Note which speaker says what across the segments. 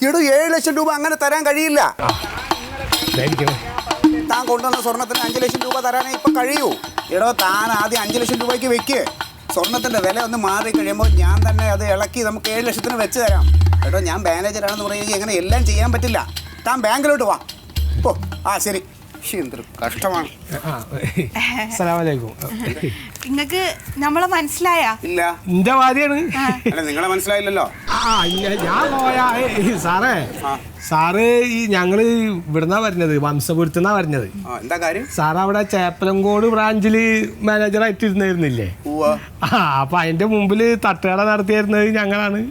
Speaker 1: എടോ 7 ലക്ഷം രൂപ അങ്ങനെ തരാൻ കഴിയില്ല. താൻ കൊണ്ടുവന്ന സ്വർണത്തിന് 5 ലക്ഷം രൂപ തരാനേ ഇപ്പം കഴിയൂ. എടോ താൻ ആദ്യം 5 ലക്ഷം രൂപയ്ക്ക് വെക്ക്. സ്വർണത്തിൻ്റെ വില ഒന്ന് മാറി കഴിയുമ്പോൾ ഞാൻ തന്നെ അത് ഇളക്കി നമുക്ക് 7 ലക്ഷത്തിന് വെച്ച് തരാം. എടോ ഞാൻ മാനേജറാണെന്ന് പറയുകയും എങ്ങനെ എല്ലാം ചെയ്യാൻ പറ്റില്ല. താൻ ബാങ്കിലോട്ട് വാ. ഓ ശരി. എന്തൊരു കഷ്ടമാണ്.
Speaker 2: നിങ്ങക്ക് നമ്മളെ മനസ്സിലായ?
Speaker 1: ഇല്ല,
Speaker 3: എന്റെ ഭാര്യയാണ്.
Speaker 1: അല്ല നിങ്ങളെ മനസ്സിലായില്ലല്ലോ.
Speaker 3: ഞാൻ പോയാ സാറേ, സാറ് ഈ ഞങ്ങള് ഇവിടുന്നാ വരുന്നത്, വംശപുരത്തുനിന്നാ വരുന്നത്.
Speaker 1: എന്താ കാര്യം?
Speaker 3: സാർ അവിടെ ചേപ്പലങ്കോട് ബ്രാഞ്ചില് മാനേജറായിട്ട് ഇരുന്നിരുന്നില്ലേ? അപ്പൊ അതിന്റെ മുമ്പില് തട്ടുകട നടത്തിയിരുന്നത് ഞങ്ങളാണ്.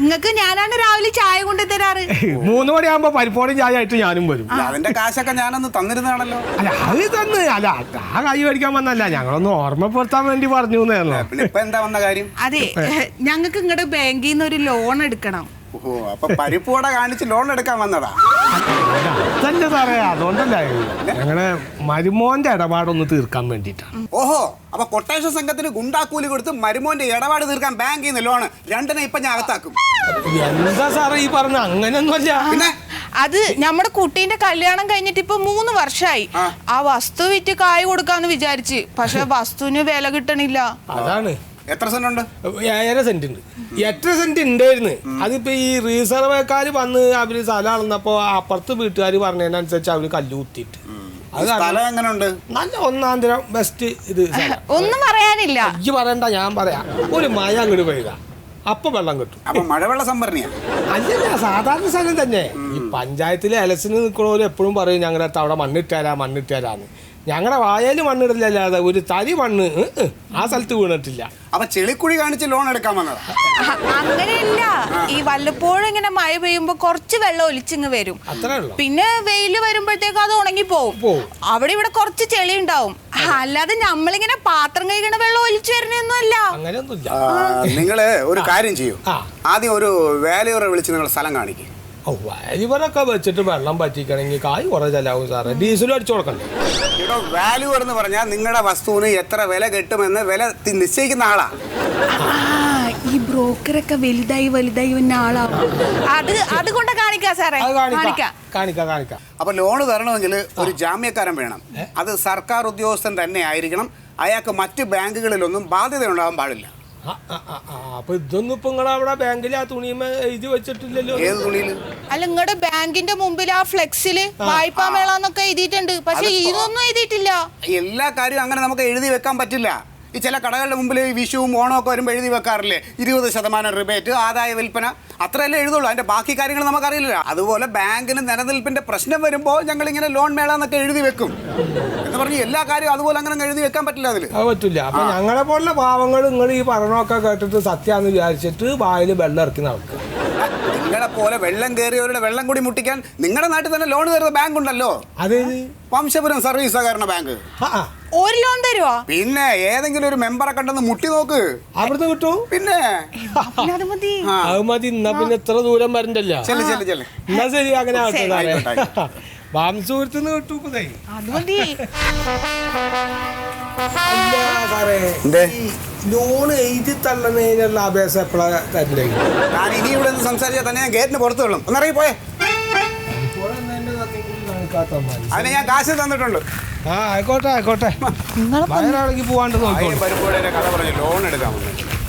Speaker 2: നിങ്ങക്ക് ഞാനാണ് രാവിലെ ചായ കൊണ്ട് തരാറ്.
Speaker 3: 3 മണിയാകുമ്പോ പരിപ്പോടും ചായ ആയിട്ട് ഞാനും വരും.
Speaker 1: അതിന്റെ കാശൊക്കെ ഞാനൊന്ന് തന്നിരുന്നാണല്ലോ.
Speaker 3: അല്ല അത് തന്ന്, അല്ല ആ കൈ മേടിക്കാൻ വന്നല്ല, ഞങ്ങളൊന്ന് ഓർമ്മപ്പെടുത്താൻ വേണ്ടി പറഞ്ഞു.
Speaker 1: പിന്നെ ഇപ്പൊ എന്താ വന്ന കാര്യം?
Speaker 2: അതെ, ഞങ്ങൾക്ക് ഇങ്ങടെ ബാങ്കിൽ നിന്ന് ഒരു ലോൺ എടുക്കണം.
Speaker 1: അപ്പൊ പരിപ്പോടെ കാണിച്ച് ലോൺ എടുക്കാൻ വന്നതാ?
Speaker 3: അതല്ല സാറേ, അതുകൊണ്ടല്ല, ഞങ്ങളെ മരുമോന്റെ ഇടപാടൊന്ന് തീർക്കാൻ വേണ്ടിട്ടാണ്.
Speaker 1: ഓഹോ, അപ്പൊ കൊട്ടേഷൻ സംഘത്തിന് ഗുണ്ടാക്കൂലി കൊടുത്ത് മരുമോന്റെ ഇടപാട് തീർക്കാൻ ബാങ്കിൽ നിന്ന് ലോണ്. രണ്ടിനെ ഇപ്പൊ ഞാൻ അകത്താക്കും.
Speaker 3: എന്താ സാറേ ഈ പറഞ്ഞ? അങ്ങനെയൊന്നുമല്ല.
Speaker 1: പിന്നെ
Speaker 2: അത് നമ്മുടെ കുട്ടീന്റെ കല്യാണം കഴിഞ്ഞിട്ട് ഇപ്പൊ 3 വർഷമായി. ആ വസ്തു വിറ്റ് കായ് കൊടുക്കാന്ന് വിചാരിച്ച്, പക്ഷെ വസ്തുവിന് വില കിട്ടണില്ല.
Speaker 3: അതാണ്.
Speaker 1: എത്ര സെന്റ് ഉണ്ട്?
Speaker 3: 7 സെന്റ് ഉണ്ട്. 8 സെന്റ് ഉണ്ടായിരുന്നു. അതിപ്പോ ഈ റീസർവേക്കാര് വന്ന് അവര് സ്ഥലം അളന്നപ്പോ അപ്പുറത്ത് വീട്ടുകാർ പറഞ്ഞതിനനുസരിച്ച് അവര് കല്ല് കുത്തിയിട്ട്
Speaker 1: എങ്ങനെയുണ്ട്?
Speaker 3: നല്ല 1-ാം തരം ബെസ്റ്റ്. ഇത്
Speaker 2: ഒന്നും പറയാനില്ല.
Speaker 3: ഇജ്ജ് പറയണ്ട, ഞാൻ പറയാം. ഒരു മഴ അങ്ങോട്ട് പെയ്യുക, അപ്പൊ വെള്ളം കിട്ടും.
Speaker 1: അപ്പൊ മഴവെള്ള സംഭരണിയാ?
Speaker 3: അല്ലല്ല, സാധാരണ സ്ഥലം തന്നെ. ഈ പഞ്ചായത്തിലെ ഇലക്ഷന് നിൽക്കണവര് എപ്പോഴും പറയും ഞങ്ങളുടെ അടുത്ത് അവിടെ മണ്ണിട്ടാരാന്ന്. ഞങ്ങളുടെ വായല് മണ്ണിടില്ലല്ലാതെ ഒരു തരി മണ്ണ് ആ സ്ഥലത്ത് വീണിട്ടില്ല.
Speaker 1: അപ്പൊ ചെളിക്കുഴി കാണിച്ച് ലോൺ എടുക്കാൻ വന്നതാ?
Speaker 2: അങ്ങനെയല്ല, ഈ വല്ലപ്പോഴും ഇങ്ങനെ മഴ പെയ്യുമ്പോ കുറച്ച് വെള്ളം ഒലിച്ചിങ് വരും.
Speaker 3: അത്രേ ഉള്ളൂ.
Speaker 2: പിന്നെ വെയില് വരുമ്പോഴത്തേക്ക് അത് ഉണങ്ങി പോവും. അവിടെ ഇവിടെ കുറച്ച് ചെളി ഉണ്ടാവും. അല്ലാതെ നമ്മളിങ്ങനെ പാത്രം കഴിക്കണ വെള്ളം ഒലിച്ചു വരുന്നൊന്നുമല്ല.
Speaker 3: അങ്ങനെയൊന്നുമില്ല.
Speaker 1: നിങ്ങള് ഒരു കാര്യം ചെയ്യൂ, ആദ്യം ഒരു വാല്യൂറെ വിളിച്ച് നിങ്ങൾ സ്ഥലം കാണിക്കും.
Speaker 3: വാല്യൂവറൊക്കെ വെച്ചിട്ട് വെള്ളം പറ്റിക്കണമെങ്കിൽ കായ് കുറെ ചെലവും സാറേ. ഡീസലും അടിച്ചു കൊടുക്കണ്ടേ?
Speaker 1: വാല്യൂവർ എന്ന് പറഞ്ഞാൽ നിങ്ങളുടെ വസ്തുവിന് എത്ര വില കിട്ടുമെന്ന് വില നിശ്ചയിക്കുന്ന ആളാ.
Speaker 2: ഈ ബ്രോക്കറൊക്കെ വലുതായി വന്ന ആളാവും. അതുകൊണ്ട് കാണിക്കാം സാറേ,
Speaker 3: കാണിക്കാം.
Speaker 1: അപ്പൊ ലോണ് തരണമെങ്കിൽ ഒരു ജാമ്യക്കാരൻ വേണം. അത് സർക്കാർ ഉദ്യോഗസ്ഥൻ തന്നെ ആയിരിക്കണം. അയാൾക്ക് മറ്റ് ബാങ്കുകളിലൊന്നും ബാധ്യത ഉണ്ടാകാൻ പാടില്ല.
Speaker 3: അപ്പൊ ഇതൊന്നും ഇപ്പൊ നിങ്ങളവിടെ ബാങ്കിൽ ആ തുണിമ എഴുതി വെച്ചിട്ടില്ലല്ലോ?
Speaker 1: ഏത് തുണിയില്?
Speaker 2: അല്ല, നിങ്ങളുടെ ബാങ്കിന്റെ മുമ്പിൽ ആ ഫ്ലെക്സില് വായ്പാ മേളന്നൊക്കെ എഴുതിയിട്ടുണ്ട്, പക്ഷെ ഇതൊന്നും എഴുതിയിട്ടില്ല.
Speaker 1: എല്ലാ കാര്യവും അങ്ങനെ നമുക്ക് എഴുതി വെക്കാൻ പറ്റില്ല. ഈ ചില കടകളുടെ മുമ്പിൽ ഈ വിഷുവും ഓണവും ഒക്കെ വരുമ്പോൾ എഴുതി വെക്കാറില്ലേ, 20% റിബേറ്റ്, ആദായ വിൽപ്പന, അത്രയല്ലേ എഴുതുള്ളൂ. അതിന്റെ ബാക്കി കാര്യങ്ങൾ നമുക്കറിയില്ല. അതുപോലെ ബാങ്കിന് നിലനിൽപ്പിന്റെ പ്രശ്നം വരുമ്പോൾ ഞങ്ങൾ ഇങ്ങനെ ലോൺ മേള എന്നൊക്കെ എഴുതി വെക്കും എന്ന് പറഞ്ഞ് എല്ലാ കാര്യവും അതുപോലെ അങ്ങനെ എഴുതി വെക്കാൻ പറ്റില്ല. അതിൽ
Speaker 3: അത് പറ്റില്ല. അപ്പൊ ഞങ്ങളെ പോലുള്ള പാവങ്ങൾ നിങ്ങൾ ഈ പറഞ്ഞൊക്കെ കേട്ടിട്ട് സത്യാന്ന് വിചാരിച്ചിട്ട് വായിൽ വെള്ളം ഇറക്കി നടക്കുക.
Speaker 1: നിങ്ങളെ പോലെ വെള്ളം കയറിയവരുടെ വെള്ളം കൂടി മുട്ടിക്കാൻ നിങ്ങളുടെ നാട്ടിൽ തന്നെ ലോൺ തരുന്ന ബാങ്ക് ഉണ്ടല്ലോ.
Speaker 3: അത്
Speaker 1: വംശപുരം സർവീസ് സഹകരണ ബാങ്ക്.
Speaker 2: ഒരു ലോൺ തരുവോ?
Speaker 1: പിന്നെ ഏതെങ്കിലും ഒരു മെമ്പറെ കണ്ടെന്ന് മുട്ടി നോക്ക്,
Speaker 3: അവിടുന്ന് കിട്ടും.
Speaker 1: പിന്നെ
Speaker 2: അത് മതി.
Speaker 3: എന്നാ പിന്നെ എത്ര ദൂരം വരണ്ടല്ലോ. എന്നാ ശരി, അങ്ങനെ ആവട്ടെ. വാംസൂരത്തുനിന്ന് കിട്ടും.
Speaker 2: അത് മതി.
Speaker 3: അല്ല സാറേ, ലോൺ എഴുതി തള്ളുന്നതിനുള്ള അപേക്ഷ എപ്പോഴാ തരണ്ടേ?
Speaker 1: ഞാൻ ഇനി ഇവിടെ സംസാരിച്ചാൽ തന്നെ ഞാൻ ഗേറ്റിന് പുറത്തു കൊള്ളും. ഒന്നിറങ്ങി പോയേ. അതിന് ഞാൻ കാശ് തന്നിട്ടുണ്ട്.
Speaker 3: ആയിക്കോട്ടെ. വയറാണെങ്കിൽ പോവാണ്ട് നോക്കാം.
Speaker 1: കഥ പറഞ്ഞ് ലോൺ എടുക്കാൻ